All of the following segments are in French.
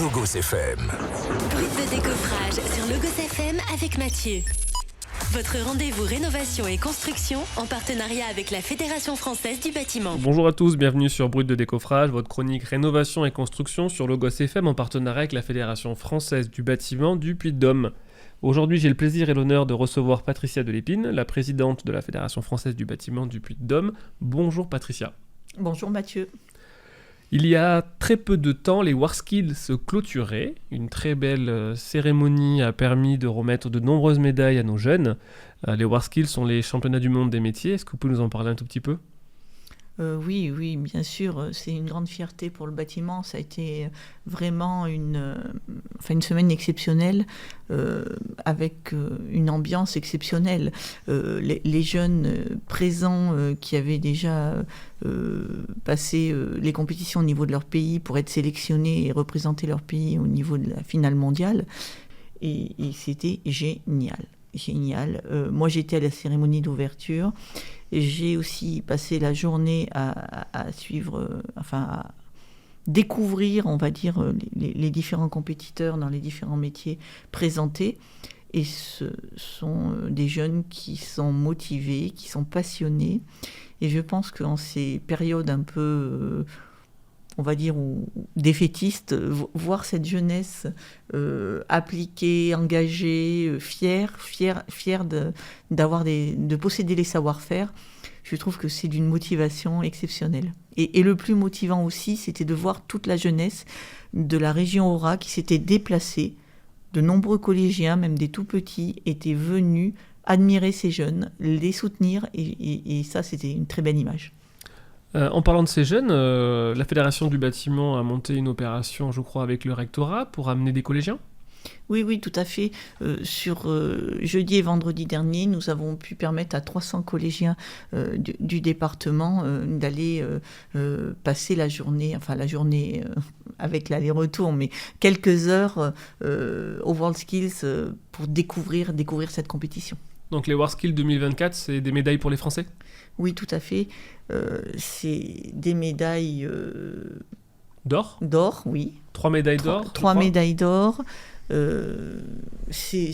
Logos FM. Brut de décoffrage sur Logos FM avec Mathieu. Votre rendez-vous rénovation et construction en partenariat avec la Fédération française du bâtiment. Bonjour à tous, bienvenue sur Brut de décoffrage, votre chronique rénovation et construction sur Logos FM en partenariat avec la Fédération française du bâtiment du Puy-de-Dôme. Aujourd'hui, j'ai le plaisir et l'honneur de recevoir Patricia Delépine, la présidente de la Fédération française du bâtiment du Puy-de-Dôme. Bonjour Patricia. Bonjour Mathieu. Il y a très peu de temps, les WarSkills se clôturaient. Une très belle cérémonie a permis de remettre de nombreuses médailles à nos jeunes. Les WarSkills sont les championnats du monde des métiers. Est-ce que vous pouvez nous en parler un tout petit peu ? Oui, bien sûr. C'est une grande fierté pour le bâtiment. Ça a été vraiment une semaine exceptionnelle avec une ambiance exceptionnelle. Les jeunes présents qui avaient déjà passé les compétitions au niveau de leur pays pour être sélectionnés et représenter leur pays au niveau de la finale mondiale. Et c'était génial. Moi, j'étais à la cérémonie d'ouverture. J'ai aussi passé la journée à suivre, à découvrir, on va dire, les différents compétiteurs dans les différents métiers présentés. Et ce sont des jeunes qui sont motivés, qui sont passionnés. Et je pense qu'en ces périodes un peu... on va dire, ou défaitiste, voir cette jeunesse appliquée, engagée, fière de posséder les savoir-faire, je trouve que c'est d'une motivation exceptionnelle. Et le plus motivant aussi, c'était de voir toute la jeunesse de la région Aura qui s'était déplacée. De nombreux collégiens, même des tout petits, étaient venus admirer ces jeunes, les soutenir, et ça, c'était une très belle image. En parlant de ces jeunes, la Fédération du bâtiment a monté une opération, je crois, avec le rectorat pour amener des collégiens ? Oui, tout à fait. Sur jeudi et vendredi dernier, nous avons pu permettre à 300 collégiens du département d'aller passer la journée avec l'aller-retour, mais quelques heures au WorldSkills pour découvrir cette compétition. Donc les WarSkills 2024, c'est des médailles pour les Français ? Oui, tout à fait. C'est des médailles... D'or ? D'or, oui. 3 médailles d'or ? 3 médailles d'or. C'est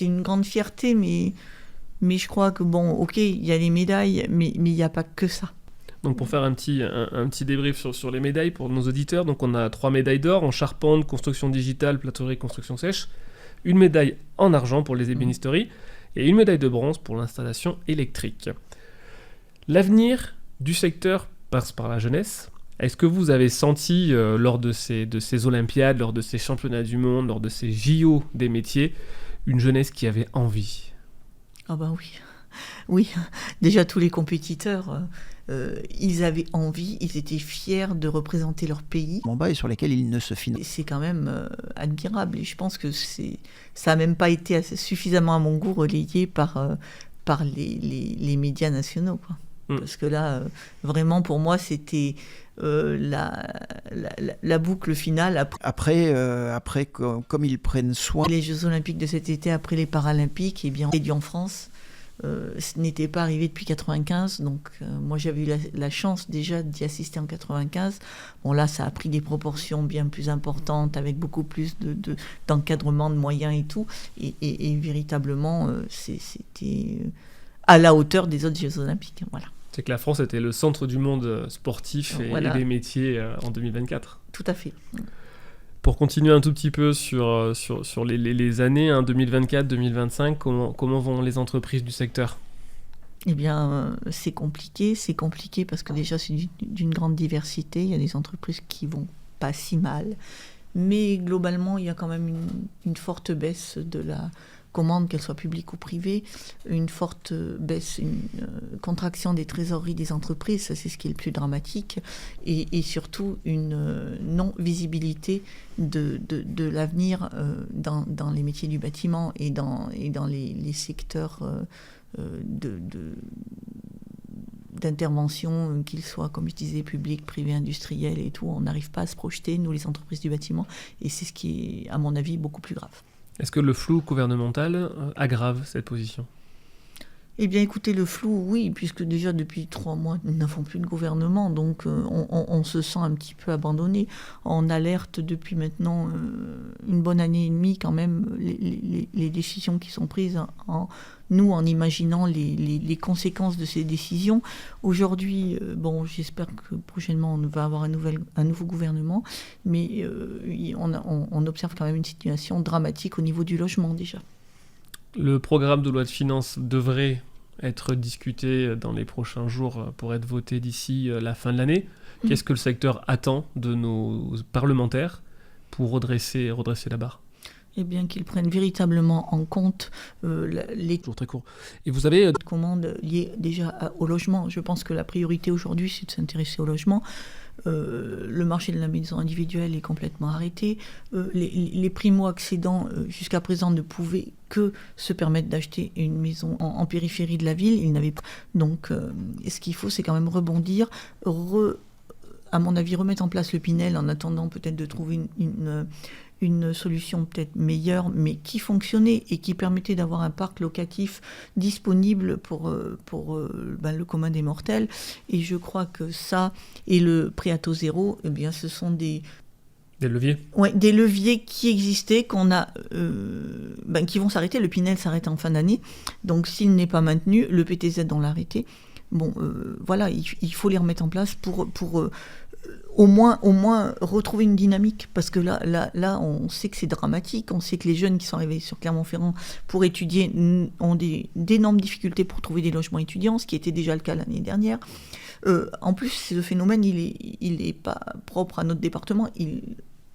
une grande fierté, mais je crois que, il y a les médailles, mais il n'y a pas que ça. Donc pour faire un petit débrief sur les médailles pour nos auditeurs, donc on a 3 médailles d'or en charpente, construction digitale, plâtrerie, construction sèche, une médaille en argent pour les ébénisteries et une médaille de bronze pour l'installation électrique. L'avenir du secteur passe par la jeunesse. Est-ce que vous avez senti lors de ces Olympiades, lors de ces championnats du monde, lors de ces JO des métiers, une jeunesse qui avait envie ? Ah oui. Déjà tous les compétiteurs, ils avaient envie, ils étaient fiers de représenter leur pays. Et sur lesquels ils ne se financent. C'est quand même admirable et je pense que ça n'a même pas été suffisamment à mon goût relayé par les médias nationaux, quoi. Parce que là, vraiment, pour moi, c'était la boucle finale. Après, comme ils prennent soin... Les Jeux Olympiques de cet été, après les Paralympiques, on est en France. Ce n'était pas arrivé depuis 1995, donc moi j'avais eu la chance déjà d'y assister en 1995. Là, ça a pris des proportions bien plus importantes, avec beaucoup plus d'encadrement, de moyens et tout. Et véritablement, c'était à la hauteur des autres Jeux Olympiques. Voilà. C'est que la France était le centre du monde sportif et des métiers en 2024. Tout à fait. Pour continuer un tout petit peu sur les années 2024-2025, comment vont les entreprises du secteur ? Eh bien, c'est compliqué parce que déjà c'est d'une grande diversité. Il y a des entreprises qui vont pas si mal, mais globalement il y a quand même une forte baisse de la commande, qu'elle soit publique ou privée, une forte baisse, une contraction des trésoreries des entreprises, ça c'est ce qui est le plus dramatique, et surtout une non-visibilité de l'avenir dans les métiers du bâtiment et dans les secteurs d'intervention, qu'ils soient, comme je disais, public, privé, industriel et tout. On n'arrive pas à se projeter, nous les entreprises du bâtiment, et c'est ce qui est, à mon avis, beaucoup plus grave. Est-ce que le flou gouvernemental aggrave cette position ? Eh bien, écoutez, le flou, oui, puisque déjà depuis 3 mois, nous n'avons plus de gouvernement, donc on se sent un petit peu abandonné. On alerte depuis maintenant une bonne année et demie quand même les décisions qui sont prises en imaginant les conséquences de ces décisions. Aujourd'hui, j'espère que prochainement on va avoir un nouveau gouvernement, mais on observe quand même une situation dramatique au niveau du logement déjà. Le programme de loi de finances devrait être discuté dans les prochains jours pour être voté d'ici la fin de l'année. Qu'est-ce que le secteur attend de nos parlementaires pour redresser la barre ? Eh bien, qu'ils prennent véritablement en compte les Toujours très court. Et vous avez commandes liées déjà au logement. Je pense que la priorité aujourd'hui, c'est de s'intéresser au logement. Le marché de la maison individuelle est complètement arrêté. Les primo-accédants, jusqu'à présent, ne pouvaient que se permettre d'acheter une maison en périphérie de la ville. Ils n'avaient pas. Donc, ce qu'il faut, c'est quand même rebondir, à mon avis, remettre en place le Pinel en attendant peut-être de trouver une solution peut-être meilleure, mais qui fonctionnait et qui permettait d'avoir un parc locatif disponible pour le commun des mortels. Et je crois que ça et le prêt à taux zéro, eh bien, ce sont des leviers. Ouais, des leviers qui existaient, qui vont s'arrêter. Le Pinel s'arrête en fin d'année. Donc, s'il n'est pas maintenu, le PTZ, on l'a arrêté. Voilà, il faut les remettre en place pour au moins retrouver une dynamique, parce que là, on sait que c'est dramatique. On sait que les jeunes qui sont arrivés sur Clermont-Ferrand pour étudier ont d'énormes difficultés pour trouver des logements étudiants, ce qui était déjà le cas l'année dernière. En plus, ce phénomène, il est pas propre à notre département.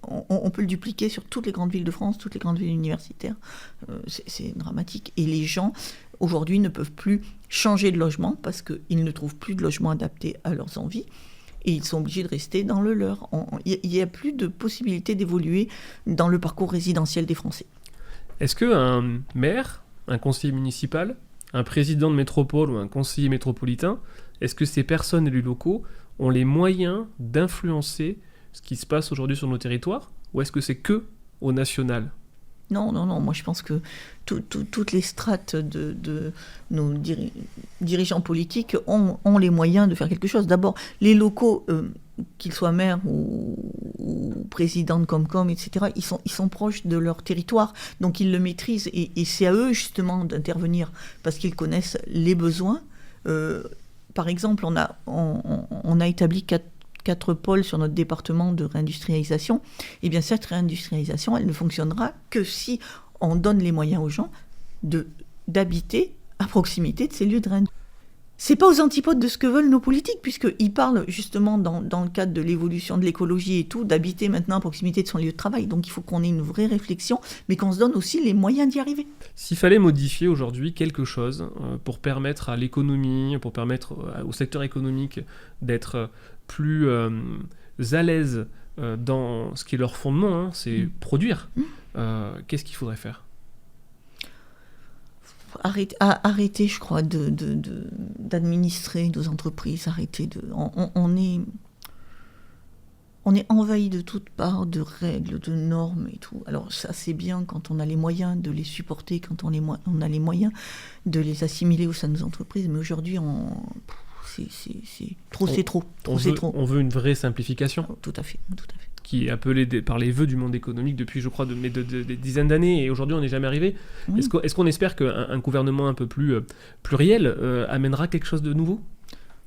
On peut le dupliquer sur toutes les grandes villes de France, toutes les grandes villes universitaires. C'est dramatique. Et les gens, aujourd'hui, ne peuvent plus changer de logement parce qu'ils ne trouvent plus de logement adapté à leurs envies. Et ils sont obligés de rester dans le leur. Il n'y a plus de possibilité d'évoluer dans le parcours résidentiel des Français. Est-ce qu'un maire, un conseiller municipal, un président de métropole ou un conseiller métropolitain, est-ce que ces personnes élus locaux ont les moyens d'influencer ce qui se passe aujourd'hui sur nos territoires, ou est-ce que c'est que au national ? Non, moi je pense que toutes les strates de nos dirigeants politiques ont les moyens de faire quelque chose. D'abord, les locaux, qu'ils soient maires ou présidents de Comcom, etc., ils sont proches de leur territoire, donc ils le maîtrisent, et c'est à eux justement d'intervenir, parce qu'ils connaissent les besoins. Par exemple, on a établi 4 pôles sur notre département de réindustrialisation. Eh bien, cette réindustrialisation, elle ne fonctionnera que si on donne les moyens aux gens d'habiter à proximité de ces lieux de réindustrialisation. C'est pas aux antipodes de ce que veulent nos politiques, puisqu'ils parlent justement dans le cadre de l'évolution de l'écologie et tout, d'habiter maintenant à proximité de son lieu de travail. Donc il faut qu'on ait une vraie réflexion, mais qu'on se donne aussi les moyens d'y arriver. S'il fallait modifier aujourd'hui quelque chose pour permettre à l'économie, pour permettre au secteur économique d'être plus à l'aise dans ce qui est leur fondement, c'est produire, qu'est-ce qu'il faudrait faire ? Arrêter, je crois, d'administrer nos entreprises, on est envahi de toutes parts de règles, de normes et tout. Alors ça, c'est bien quand on a les moyens de les supporter, quand on a les moyens de les assimiler au sein de nos entreprises, mais aujourd'hui, c'est trop. On veut une vraie simplification. Tout à fait. Qui est appelée par les vœux du monde économique depuis, je crois, des dizaines d'années, et aujourd'hui on n'est jamais arrivé. Oui. Est-ce qu'on espère qu'un gouvernement un peu plus pluriel amènera quelque chose de nouveau ?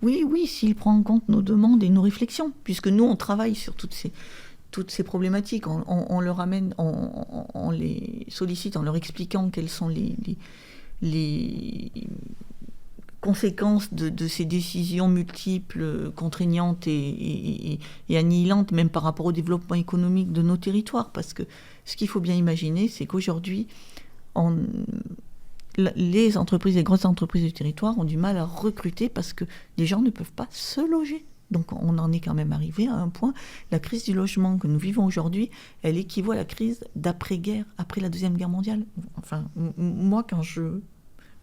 Oui, s'il prend en compte nos demandes et nos réflexions, puisque nous on travaille sur toutes ces problématiques, on leur amène, on les sollicite en leur expliquant quelles sont les conséquences de ces décisions multiples, contraignantes et annihilantes, même par rapport au développement économique de nos territoires. Parce que ce qu'il faut bien imaginer, c'est qu'aujourd'hui, les grosses entreprises du territoire ont du mal à recruter parce que les gens ne peuvent pas se loger. Donc on en est quand même arrivé à un point. La crise du logement que nous vivons aujourd'hui, elle équivaut à la crise d'après-guerre, après la Deuxième Guerre mondiale. Enfin, moi, quand je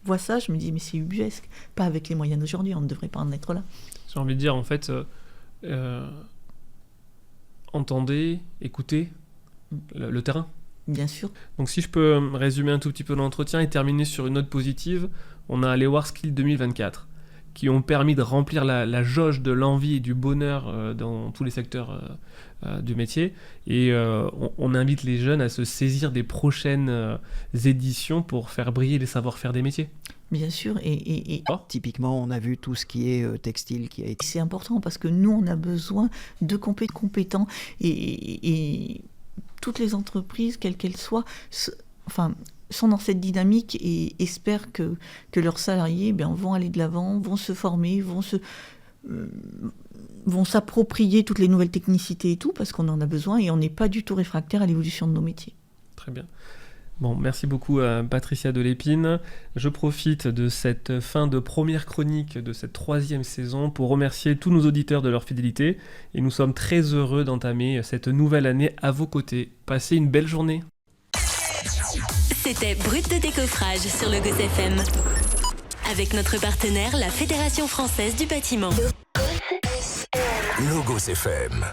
vois ça, je me dis, mais c'est ubuesque. Pas avec les moyens d'aujourd'hui, on ne devrait pas en être là. J'ai envie de dire, en fait, entendez, écoutez le terrain. Bien sûr. Donc si je peux résumer un tout petit peu l'entretien et terminer sur une note positive, on a les WarSkills 2024 qui ont permis de remplir la jauge de l'envie et du bonheur dans tous les secteurs du métier. Et on invite les jeunes à se saisir des prochaines éditions pour faire briller les savoir-faire des métiers. Bien sûr, et Typiquement, on a vu tout ce qui est textile qui a été... c'est important parce que nous, on a besoin de compétents et toutes les entreprises, quelles qu'elles soient, sont dans cette dynamique et espèrent que leurs salariés vont aller de l'avant, vont se former, vont s'approprier toutes les nouvelles technicités et tout, parce qu'on en a besoin et on n'est pas du tout réfractaire à l'évolution de nos métiers. Très bien. Bon, merci beaucoup à Patricia Delépine. Je profite de cette fin de première chronique de cette 3e saison pour remercier tous nos auditeurs de leur fidélité et nous sommes très heureux d'entamer cette nouvelle année à vos côtés. Passez une belle journée. C'était Brut de décoffrage sur le Gosse FM. Avec notre partenaire, la Fédération française du bâtiment. Logos FM.